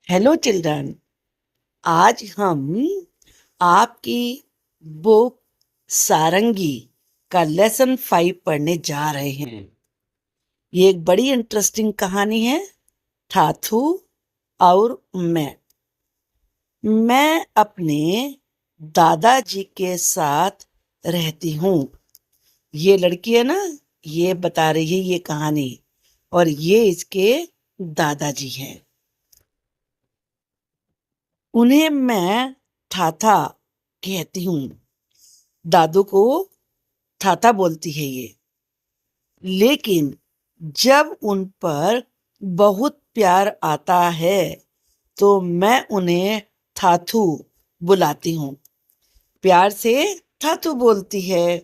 Hello children. आज हम आपकी बुक सारंगी का लेसन 5 पढ़ने जा रहे हैं। ये एक बड़ी इंटरेस्टिंग कहानी है। थाथू और मैं अपने दादाजी के साथ रहती हूँ। ये लड़की है ना, ये बता रही है ये कहानी, और ये इसके दादाजी हैं। उन्हें मैं थाथा कहती हूँ। दादू को थाथा बोलती है ये। लेकिन जब उन पर बहुत प्यार आता है तो मैं उन्हें थाथू बुलाती हूँ। प्यार से थाथू बोलती है।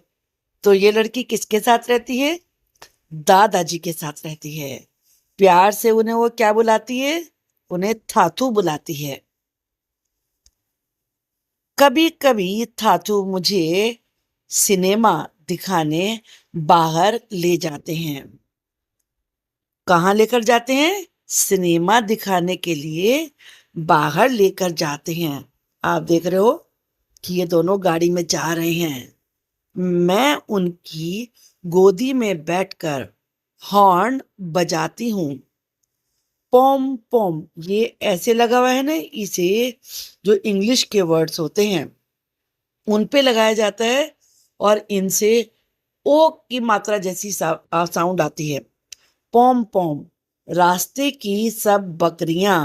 तो ये लड़की किसके साथ रहती है? दादाजी के साथ रहती है। प्यार से उन्हें वो क्या बुलाती है? उन्हें थाथू बुलाती है। कभी कभी थाथू मुझे सिनेमा दिखाने बाहर ले जाते हैं। कहाँ लेकर जाते हैं? सिनेमा दिखाने के लिए बाहर लेकर जाते हैं। आप देख रहे हो कि ये दोनों गाड़ी में जा रहे हैं। मैं उनकी गोदी में बैठकर हॉर्न बजाती हूँ। पोम पोम, ये ऐसे लगा हुआ है ना, इसे जो इंग्लिश के वर्ड्स होते हैं उन पे लगाया जाता है और इनसे ओ की मात्रा जैसी साउंड आती है। पोम पोम। रास्ते की सब बकरियां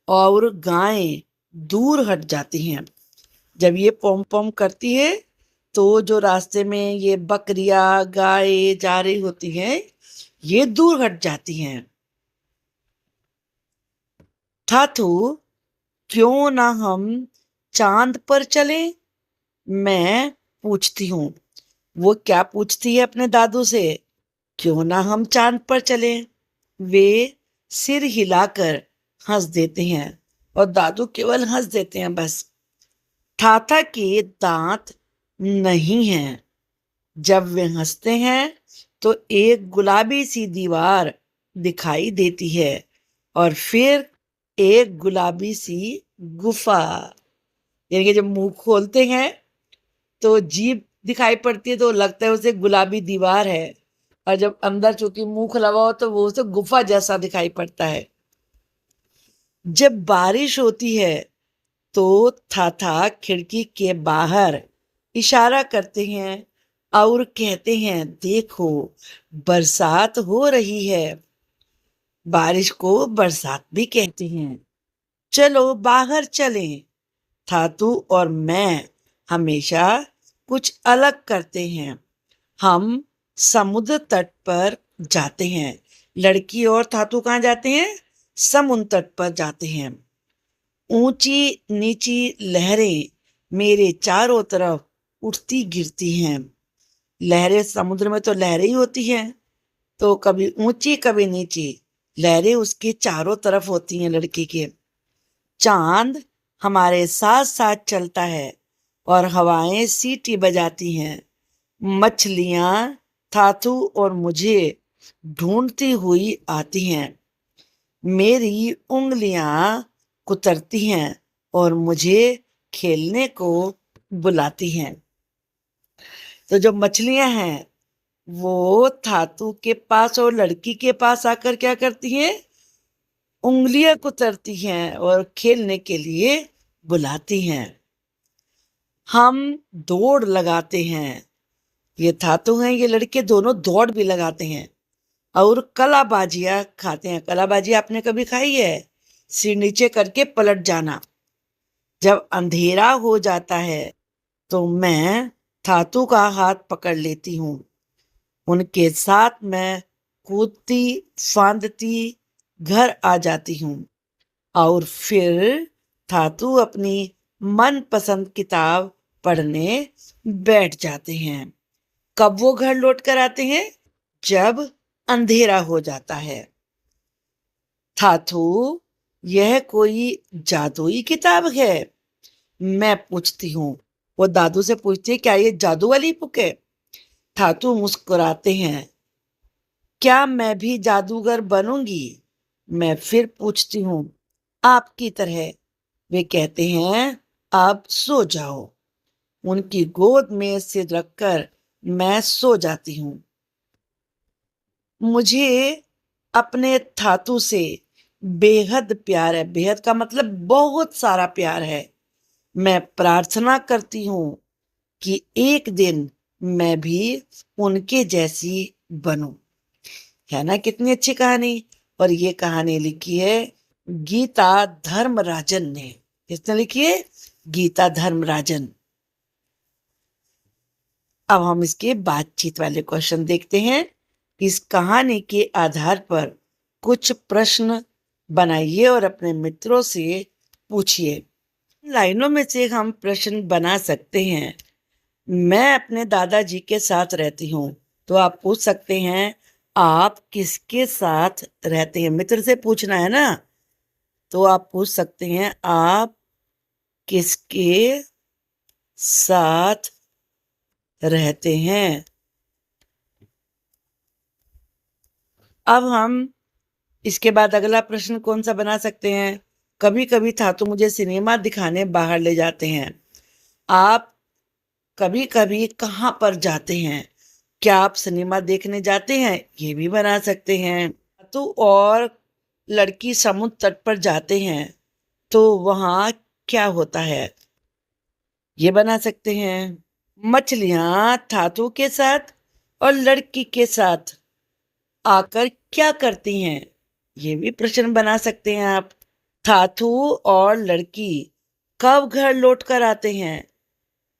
और गायें दूर हट जाती हैं। जब ये पोम पोम करती है तो जो रास्ते में ये बकरियां गायें जा रही होती हैं ये दूर हट जाती हैं। ठाथू, क्यों ना हम चांद पर चलें? मैं पूछती हूँ। वो क्या पूछती है अपने दादू से? क्यों ना हम चांद पर चलें? वे सिर हिलाकर हंस देते हैं और दादू केवल हंस देते हैं बस। ठाठा के दांत नहीं हैं। जब वे हंसते हैं तो एक गुलाबी सी दीवार दिखाई देती है और फिर एक गुलाबी सी गुफा। यानी कि जब मुंह खोलते हैं तो जीभ दिखाई पड़ती है तो लगता है उसे गुलाबी दीवार है, और जब अंदर चूंकि मुंह खुला हुआ हो तो वो उसे गुफा जैसा दिखाई पड़ता है। जब बारिश होती है तो थाथा खिड़की के बाहर इशारा करते हैं और कहते हैं, देखो बरसात हो रही है। बारिश को बरसात भी कहते हैं। चलो बाहर चलें। थातू और मैं हमेशा कुछ अलग करते हैं। हम समुद्र तट पर जाते हैं। लड़की और थातू कहाँ जाते हैं? समुद्र तट पर जाते हैं। ऊंची नीची लहरें मेरे चारों तरफ उठती गिरती हैं। लहरें, समुद्र में तो लहरें ही होती हैं, तो कभी ऊंची कभी नीची लहरें उसके चारों तरफ होती हैं लड़की के। चांद हमारे साथ साथ चलता है और हवाएं सीटी बजाती हैं। मछलियां थाथू और मुझे ढूंढती हुई आती हैं। मेरी उंगलियां कुतरती हैं और मुझे खेलने को बुलाती हैं। तो जो मछलियां हैं वो थातू के पास और लड़की के पास आकर क्या करती हैं? उंगलियां कुतरती हैं और खेलने के लिए बुलाती हैं। हम दौड़ लगाते हैं। ये थातू हैं, ये लड़के दोनों दौड़ भी लगाते हैं और कलाबाजियां खाते हैं। कलाबाजी आपने कभी खाई है? सिर नीचे करके पलट जाना। जब अंधेरा हो जाता है तो मैं थातू का हाथ पकड़ लेती हूँ। उनके साथ मैं कूदती फांदती घर आ जाती हूँ और फिर थातू अपनी मनपसंद किताब पढ़ने बैठ जाते हैं। कब वो घर लौट कर आते हैं? जब अंधेरा हो जाता है। थाथू, यह कोई जादुई किताब है? मैं पूछती हूँ। वो दादू से पूछती है, क्या ये जादू वाली बुक है? थाथू मुस्कुराते हैं। क्या मैं भी जादूगर बनूंगी? मैं फिर पूछती हूँ। आपकी तरह। वे कहते हैं अब सो जाओ। उनकी गोद में सिर रखकर मैं सो जाती हूँ। मुझे अपने थातू से बेहद प्यार है। बेहद का मतलब बहुत सारा प्यार है। मैं प्रार्थना करती हूँ कि एक दिन मैं भी उनके जैसी बनूं। है ना कितनी अच्छी कहानी। और ये कहानी लिखी है गीता धर्मराजन ने। किसने लिखी है? गीता धर्मराजन। अब हम इसके बातचीत वाले क्वेश्चन देखते हैं। इस कहानी के आधार पर कुछ प्रश्न बनाइए और अपने मित्रों से पूछिए। लाइनों में से हम प्रश्न बना सकते हैं। मैं अपने दादाजी के साथ रहती हूँ। तो आप पूछ सकते हैं आप किसके साथ रहते हैं। मित्र से पूछना है ना। तो आप पूछ सकते हैं आप किसके साथ रहते हैं। अब हम इसके बाद अगला प्रश्न कौन सा बना सकते हैं। कभी कभी था तो मुझे सिनेमा दिखाने बाहर ले जाते हैं। आप कभी कभी कहाँ पर जाते हैं? क्या आप सिनेमा देखने जाते हैं? ये भी बना सकते हैं। तो और लड़की समुद्र तट पर जाते हैं तो वहां क्या होता है? ये बना सकते हैं। मछलियां धातु के साथ और लड़की के साथ आकर क्या करती हैं? ये भी प्रश्न बना सकते हैं आप। धातु और लड़की कब घर लौट कर आते हैं?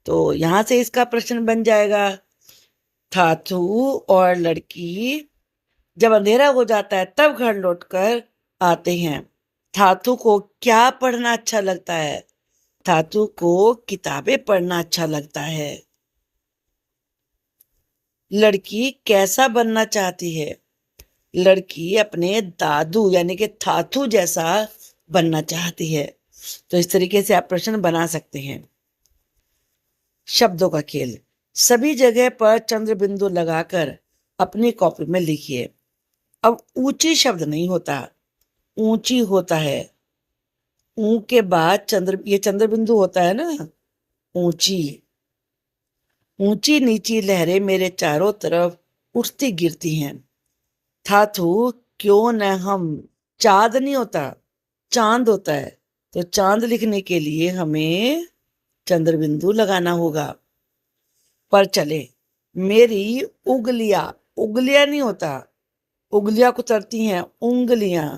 तो यहां से इसका प्रश्न बन जाएगा। धातु और लड़की जब अंधेरा हो जाता है तब घर लौटकर आते हैं। धातु को क्या पढ़ना अच्छा लगता है? धातु को किताबें पढ़ना अच्छा लगता है। लड़की कैसा बनना चाहती है? लड़की अपने दादू यानी कि थाथू जैसा बनना चाहती है। तो इस तरीके से आप प्रश्न बना सकते हैं। शब्दों का खेल। सभी जगह पर चंद्र बिंदु लगाकर अपनी कॉपी में लिखिए। अब ऊंची शब्द नहीं होता, ऊंची होता है। ऊ के बाद ये चंद्र बिंदु होता है ना। ऊंची। ऊंची नीची लहरें मेरे चारों तरफ उठती गिरती हैं। थाथू क्यों न हम। चांद नहीं होता, चांद होता है। तो चांद लिखने के लिए हमें चंद्र बिंदु लगाना होगा। पर चले मेरी उंगलियां। उंगलियां नहीं होता, उंगलियां कुतरती हैं, उंगलियां।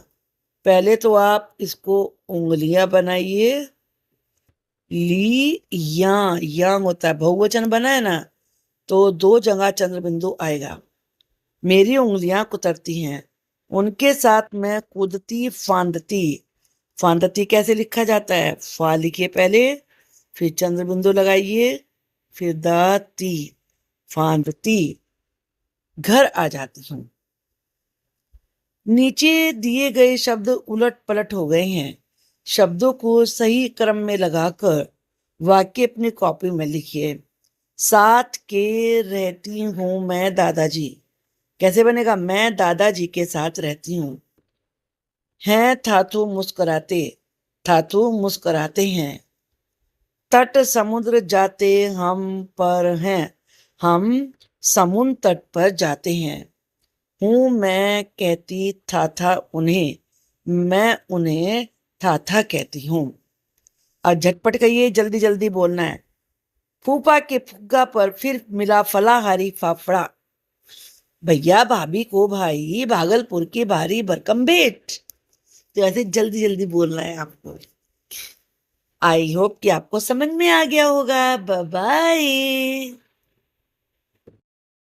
पहले तो आप इसको उंगलियां बनाइए। ली या होता है, बहुवचन बना है ना। तो दो जगह चंद्र बिंदु आएगा। मेरी उंगलियां कुतरती हैं, उनके साथ मैं कूदती फांदती। फांदती कैसे लिखा जाता है? फा लिखिए पहले, फिर चंद्र बिंदु लगाइए, फिर दाती। फांदती। घर आ जाती हूँ। नीचे दिए गए शब्द उलट पलट हो गए हैं। शब्दों को सही क्रम में लगाकर वाक्य अपनी कॉपी में लिखिए। साथ के रहती हूँ मैं दादाजी। कैसे बनेगा? मैं दादाजी के साथ रहती हूँ। हैं थाथू मुस्कुराते। थाथू मुस्कुराते हैं। तट समुद्र जाते हम पर हैं। हम समुद्र तट पर जाते हैं। हूं मैं कहती था उन्हें। मैं उन्हें था कहती हूँ। और झटपट कहिए, जल्दी जल्दी बोलना है। फूफा के फुग्गा पर फिर मिला फलाहारी फाफड़ा। भैया भाभी को भाई भागलपुर की भारी भरकम भेंट। तो ऐसे जल्दी जल्दी बोलना है आपको। आई होप कि आपको समझ में आ गया होगा। Bye bye.